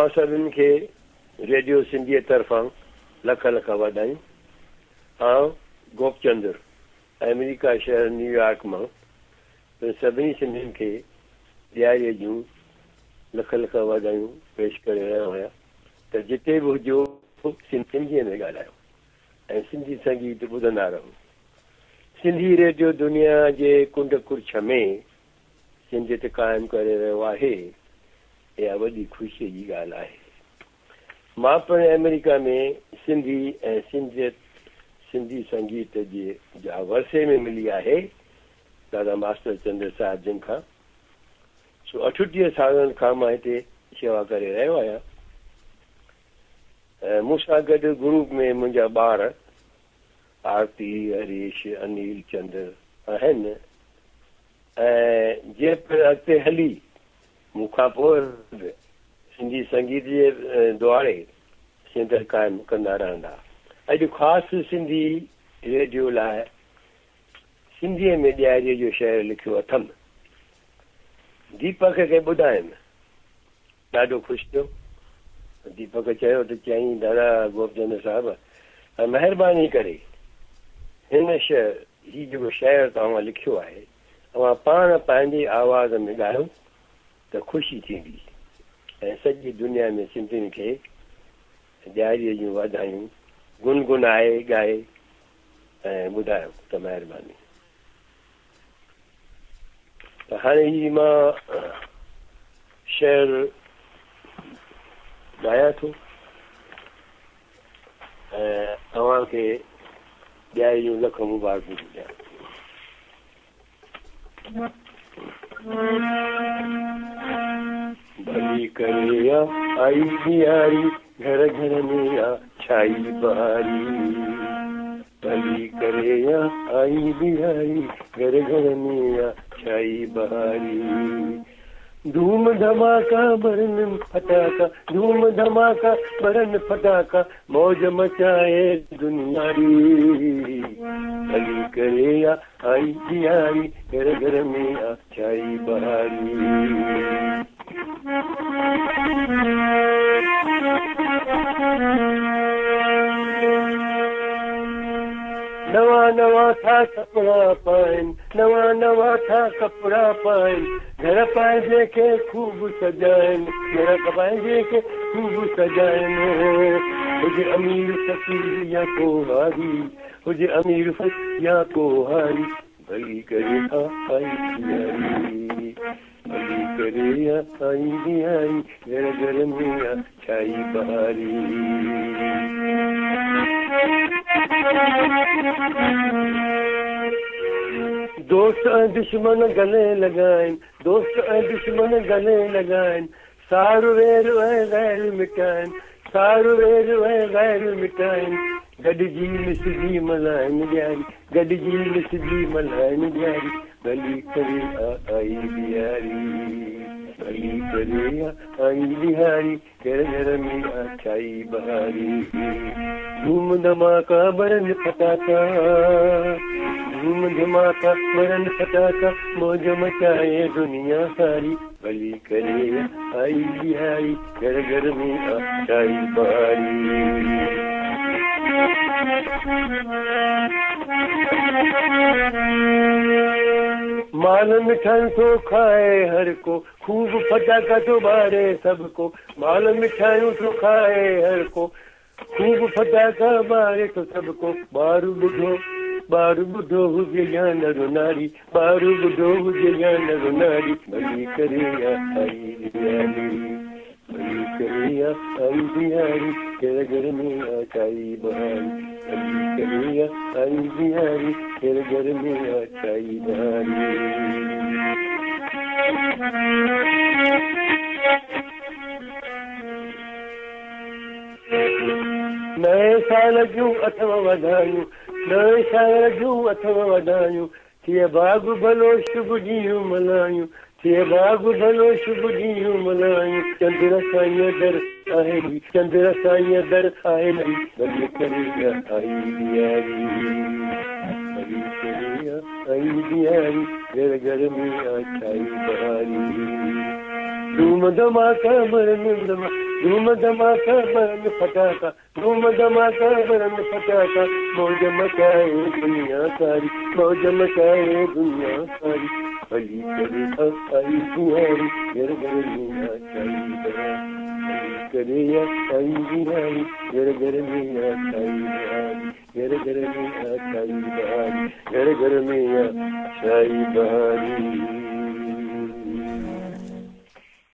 तव्हां सभिनि खे रेडियो सिंधीअ तरफ़ां लख लख वाधायूं। आउं गोपचंदर अमेरिका शहर न्यूयॉर्क मां सभिनी सिंधियुनि खे ॾियारीअ जूं लख लख वाधायूं पेश करे रहिया हुया त जिते बि हुजो सिंधीअ में ॻाल्हायो ऐं सिंधी संगीत ॿुधंदा रहो। सिंधी रेडियो दुनिया जे कुंड कुर्छ में सिंधियत क़ाइमु करे रहियो आहे। इहा वॾी ख़ुशीअ जी ॻाल्हि आहे। मां पिणु अमेरिका में सिंधी ऐं सिंधी संगीत जे जा वरसे में मिली आहे दादा मास्टर चंद्र साहिब जिन खां। 38 सालनि खां मां हिते शेवा करे रहियो आहियां। मूंसां गॾु ग्रुप में मुंहिंजा ॿार आरती, हरीश, अनिल, चंद्र आहिनि ऐं जे पिणु अॻिते हली मूंखां पोइ सिंधी संगीत जे द्वारे सिंध क़ाइमु कंदा रहंदा। अॼु ख़ासि सिंधी रेडियो लाइ सिंधीअ में ॾियारीअ जो शेर लिखियो अथमि। दीपक खे ॿुधायमि, ॾाढो ख़ुशि थियो। दीपक चयो त चईं दादा गोपचंद साहिब महिरबानी करे हिन हीउ जेको शेर तव्हां लिखियो आहे तव्हां पाण पंहिंजी आवाज़ में ॻायो त ख़ुशी थींदी ऐं सॼी दुनिया में सिंधियुनि खे ॾियारीअ जूं वाधायूं गुनगुनाए ॻाए ऐं ॿुधायो त महिरबानी। त हाणे ही मां शेर ॻायां थो ऐं तव्हांखे ॾियारी जूं लख मुबारकूं थी ॾियां। भली करे आई ॾियारी घर घर में छाई बहारी। भली करे आई ॾियारी घर घर में छाई बहारी। धूम धमाका बरन फटाका, धूम धमाका बरन फटाका, मौज मचाए दुनिया री। भली करे आई ॾियारी घर घर में छाई बहारी। नवा नवा था कपड़ा पाइन, नवा नवा था कपड़ा पाइन, घर पंहिंजे खे खूब सजाइन, घर पंहिंजे खे खूब सजाइन। हुजे अमीर फ़कीर या को हारी, हुजे अमीर फ़कीर या को हारी, भली करे आई ॾियारी। भली करे आई ॾियारी घर घर में छाई बहारी। दोस्त ऐं दुश्मन गले लगाइन, दोस्त ऐं दुश्मन गले लगाइन, सार वेर ऐं गैर मिटाइन, सार वेर ऐं गैर मिटाइन। गॾिजी मिसजी मल्हाइन ॾियारी, गॾिजी मिसजी मल्हाइन ॾियारी। भली करे आई ॾियारी, भली करे आई ॾियारी घर घर में छाई बहारी। धूम धमाका बरन फटाका, धूम धमाका बरन फटाका, मौज मचाए दुनिया सारी। भली करे आई ॾियारी घर घर में छाई बहारी। माल मिठाई तो खाए हर को, खूब फटाका तो बारे सबको। माल मिठाइयों तो खाए हर को, खूब फटाका बारे तो सबको। बारू बुढ़ो हुजे या नर नारी, बारू बुढ़ो हुजे या नर नारी। भली करे आई ॾियारी, भली करे आई ॾियारी घर घर में छाई बहारी। भली करे आई ॾियारी घर घर में छाई बहारी। नए साल जूं अथव वाधायूं, नए साल जूं अथव वाधायूं। थिए बाग भलो शुभ ॾींहुं मल्हायूं, थिए बाग भलो शुभ ॾींहुं मल्हायूं। चंद्र साईं दर आहे, चंद्र साईं दर आहे। भली करे आई ॾियारी, भली करे आई ॾियारी घर घर में छाई बहारी। धूम धमाका बरन धूम धमाका बरन फटाका, धूम धमाका बरन फटाका, मौज मचाए दुनिया सारी, मौज मचाए दुनिया सारी, अली करे आई तुम्हारी, घर घर में आचाई बहारी, करे आई तुम्हारी, घर घर में आचाई बहारी, घर घर में आचाई बहारी, घर घर में आचाई बहारी।